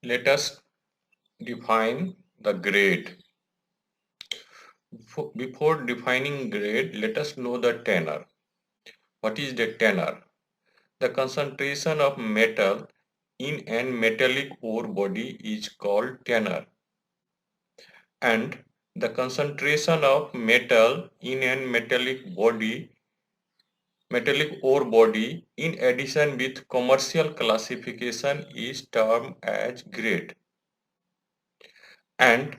Let us define the grade. Before defining grade, let us know the tenor. What is the tenor? The concentration of metal in an metallic ore body is called tenor, and the concentration of metal in an metallic ore body in addition with commercial classification is termed as grade. And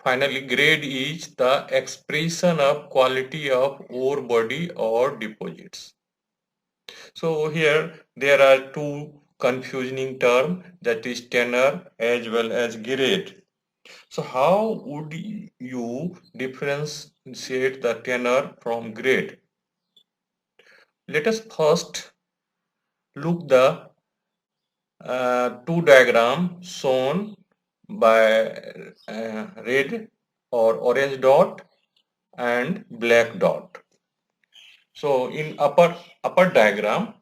finally, grade is the expression of quality of ore body or deposits. So here there are two confusing terms, that is tenor as well as grade. So how would you differentiate the tenor from grade? Let us first look the two diagram shown by red or orange dot and black dot. So in upper diagram,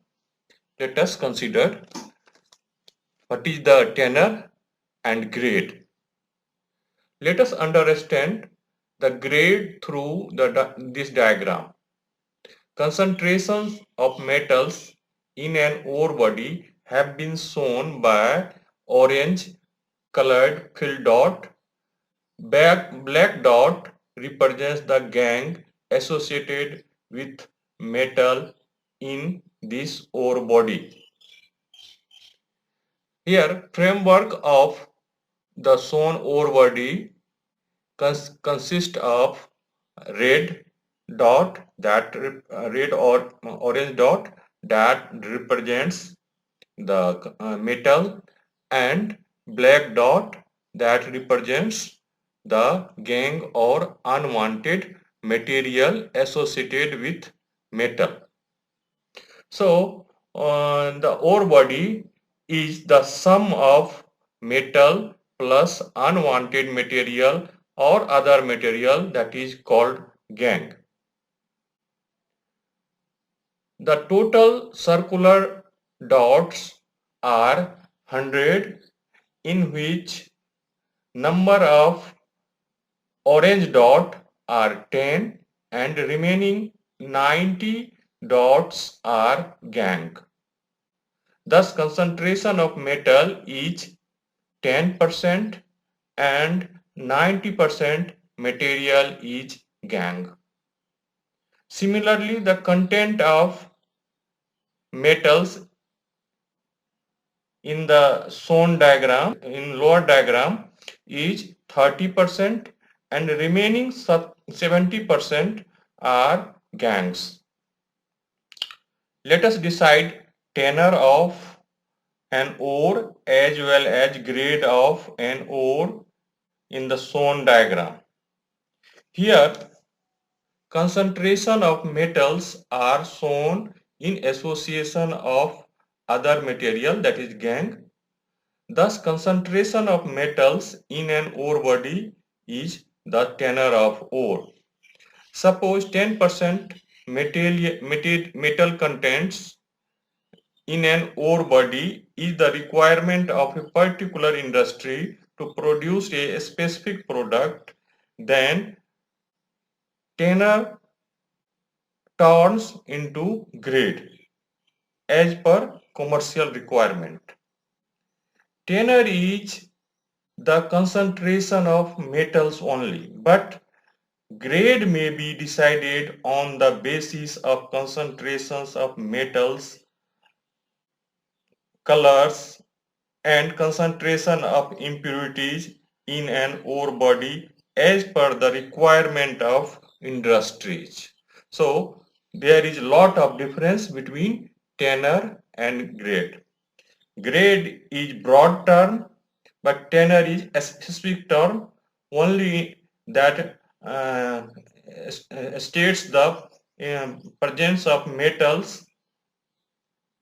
let us consider what is the tenor and grade. Let us understand the grade through this diagram. Concentrations of metals in an ore body have been shown by orange colored fill dot. Black dot represents the gang associated with metal in this ore body. Here, framework of the shown ore body consists of red dot, that red or orange dot that represents the metal, and black dot that represents the gang or unwanted material associated with metal. So the ore body is the sum of metal plus unwanted material or other material, that is called gang. The total circular dots are 100, in which number of orange dot are 10 and remaining 90 dots are gang. Thus concentration of metal is 10% and 90% material is gang. Similarly, the content of metals in the shown diagram, in lower diagram, is 30% and remaining 70% are gangs. Let us decide tenor of an ore as well as grade of an ore in the shown diagram. Here, concentration of metals are shown in association of other material, that is gang. Thus, concentration of metals in an ore body is the tenor of ore. Suppose 10% metal contents in an ore body is the requirement of a particular industry to produce a specific product, then tenor turns into grade as per commercial requirement. Tenor is the concentration of metals only, but grade may be decided on the basis of concentrations of metals, colors, and concentration of impurities in an ore body as per the requirement of industries. So there is a lot of difference between tenor and grade. Grade is broad term, but tenor is a specific term only that states the presence of metals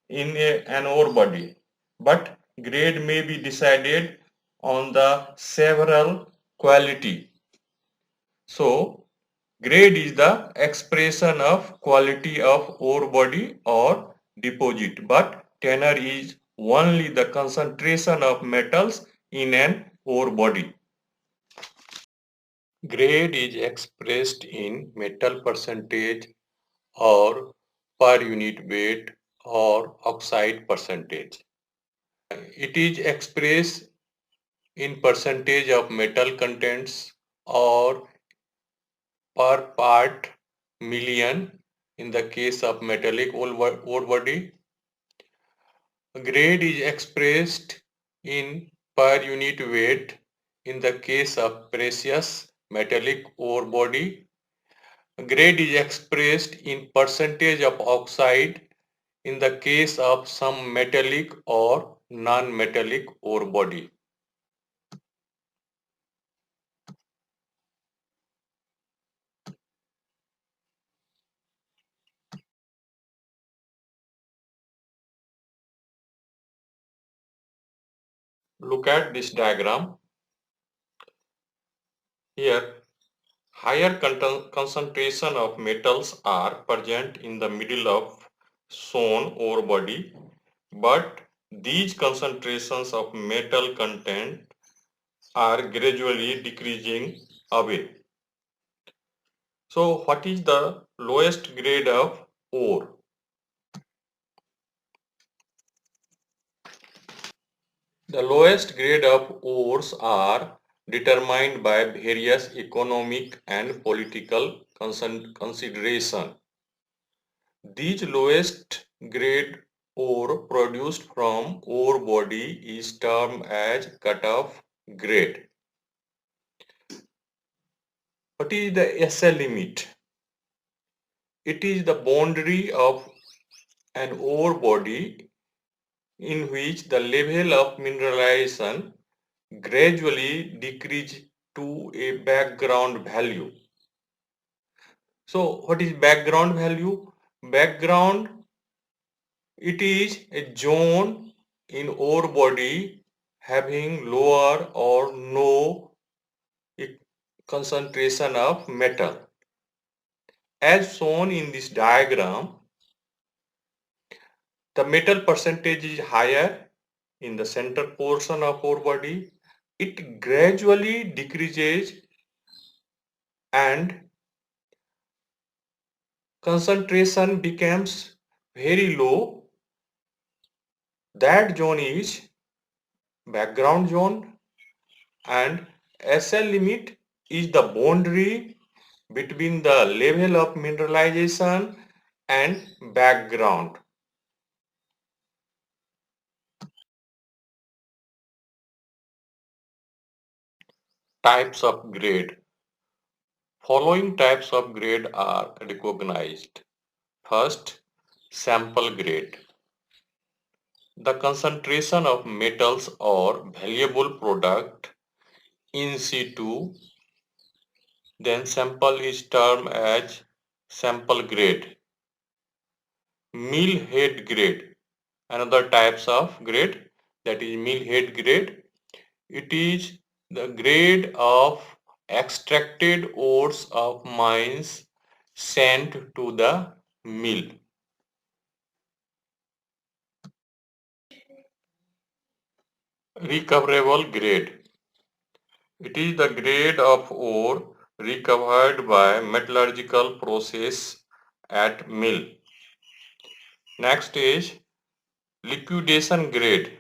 in an ore body, but grade may be decided on the several quality. So grade is the expression of quality of ore body or deposit, but tenor is only the concentration of metals in an ore body. Grade is expressed in metal percentage or per unit weight or oxide percentage. It is expressed in percentage of metal contents or per part million in the case of metallic ore body. Grade is expressed in per unit weight in the case of precious metallic ore body. Grade is expressed in percentage of oxide in the case of some metallic or non-metallic ore body. Look at this diagram. Here, higher concentration of metals are present in the middle of shown ore body, but these concentrations of metal content are gradually decreasing away. So what is the lowest grade of ore? The lowest grade of ores are determined by various economic and political consideration. These lowest grade ore produced from ore body is termed as cutoff grade. What is the SL limit? It is the boundary of an ore body in which the level of mineralization gradually decrease to a background value. So what is background value? Background, it is a zone in ore body having lower or no concentration of metal. As shown in this diagram, the metal percentage is higher in the center portion of ore body. It gradually decreases and concentration becomes very low. That zone is background zone, and SL limit is the boundary between the level of mineralization and background. Types of grade. Following types of grade are recognized. First, sample grade. The concentration of metals or valuable product in situ, then sample is termed as sample grade. Mill head grade. Another types of grade, that is mill head grade. It is the grade of extracted ores of mines sent to the mill. Recoverable grade. It is the grade of ore recovered by metallurgical process at mill. Next is liquidation grade.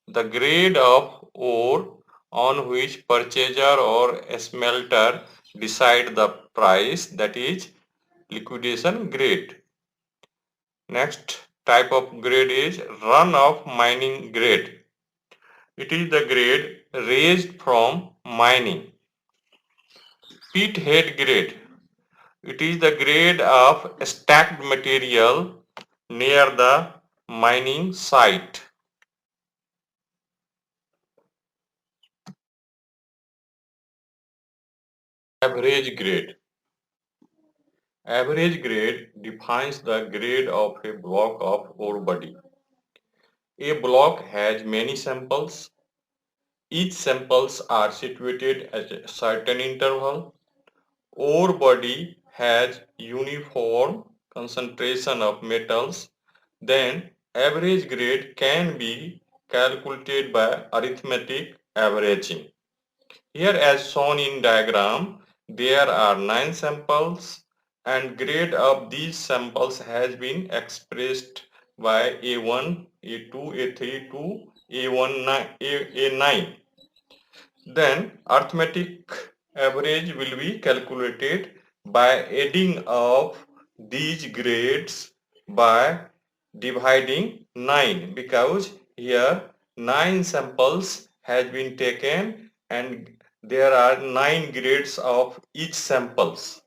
The grade of ore on which purchaser or smelter decide the price, that is liquidation grade. Next type of grade is run of mining grade. It is the grade raised from mining. Pit head grade. It is the grade of stacked material near the mining site. Average grade. Average grade defines the grade of a block of ore body. A block has many samples. Each samples are situated at a certain interval. Ore body has uniform concentration of metals. Then average grade can be calculated by arithmetic averaging. Here as shown in diagram, there are 9 samples and grade of these samples has been expressed by A1, A2, A3 to A9. Then arithmetic average will be calculated by adding of these grades by dividing 9, because here 9 samples has been taken and there are 9 grades of each samples.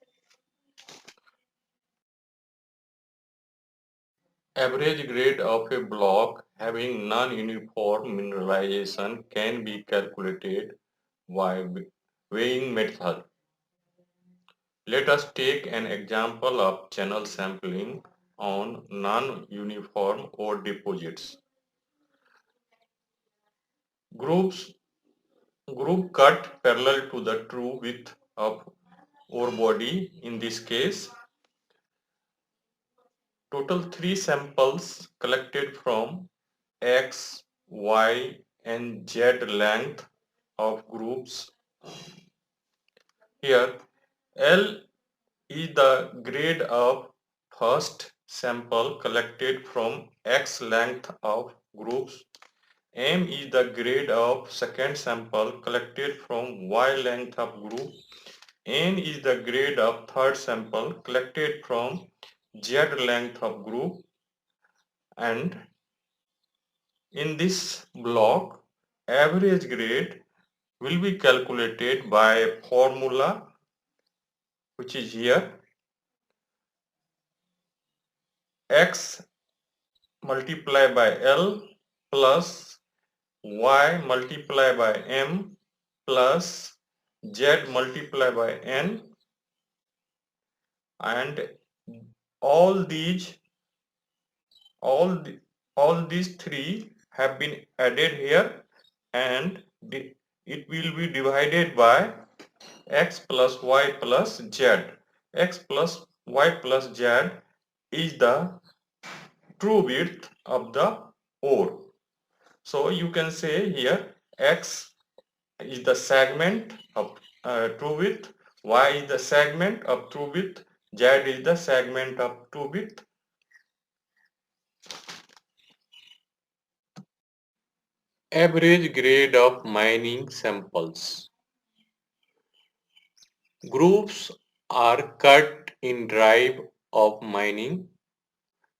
Average grade of a block having non-uniform mineralization can be calculated by weighing method. Let us take an example of channel sampling on non-uniform ore deposits. Group cut parallel to the true width of ore body. In this case, total 3 samples collected from X, Y and Z length of groups. Here L is the grade of first sample collected from X length of groups. M is the grade of second sample collected from Y length of group. N is the grade of third sample collected from Z length of group. And in this block, average grade will be calculated by a formula which is here. X multiplied by L plus Y multiplied by M plus Z multiplied by N, and all these all the, all these three have been added here, and it will be divided by X plus Y plus Z. X plus Y plus Z is the true width of the ore. So you can say here X is the segment of true width, Y is the segment of true width, Z is the segment of true width. Average grade of mining samples. Groups are cut in drive of mining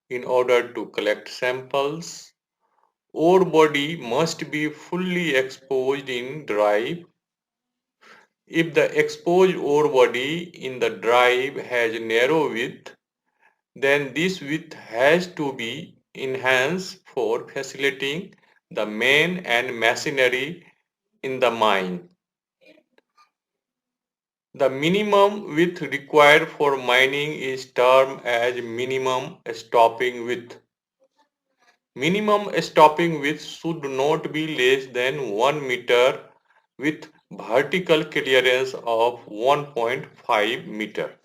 in order to collect samples. Ore body must be fully exposed in drive. If the exposed ore body in the drive has narrow width, then this width has to be enhanced for facilitating the main and machinery in the mine. The minimum width required for mining is termed as minimum stopping width. Minimum stopping width should not be less than 1 meter with vertical clearance of 1.5 meter.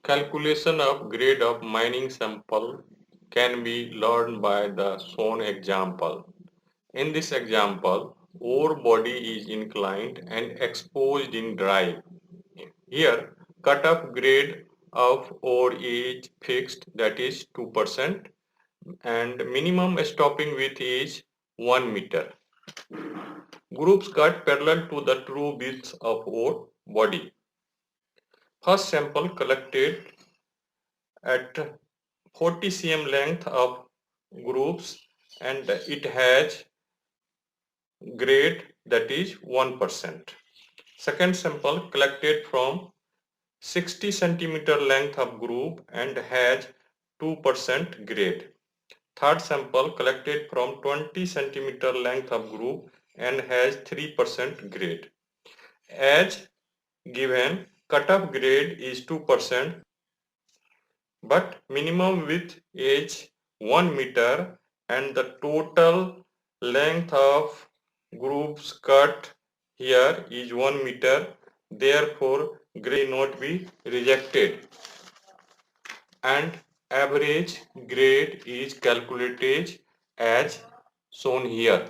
Calculation of grade of mining sample can be learned by the shown example. In this example, ore body is inclined and exposed in drive. Here, cut-off grade of ore is fixed, that is 2%, and minimum stopping width is 1 meter. Groups cut parallel to the true width of ore body. First sample collected at 40 cm length of groups and it has grade that is 1%. Second sample collected from 60 centimeter length of group and has 2% grade. Third sample collected from 20 centimeter length of group and has 3% grade. As given, cutoff grade is 2%, but minimum width is 1 meter and the total length of Group's cut here is 1 meter, therefore grade not be rejected, and average grade is calculated as shown here.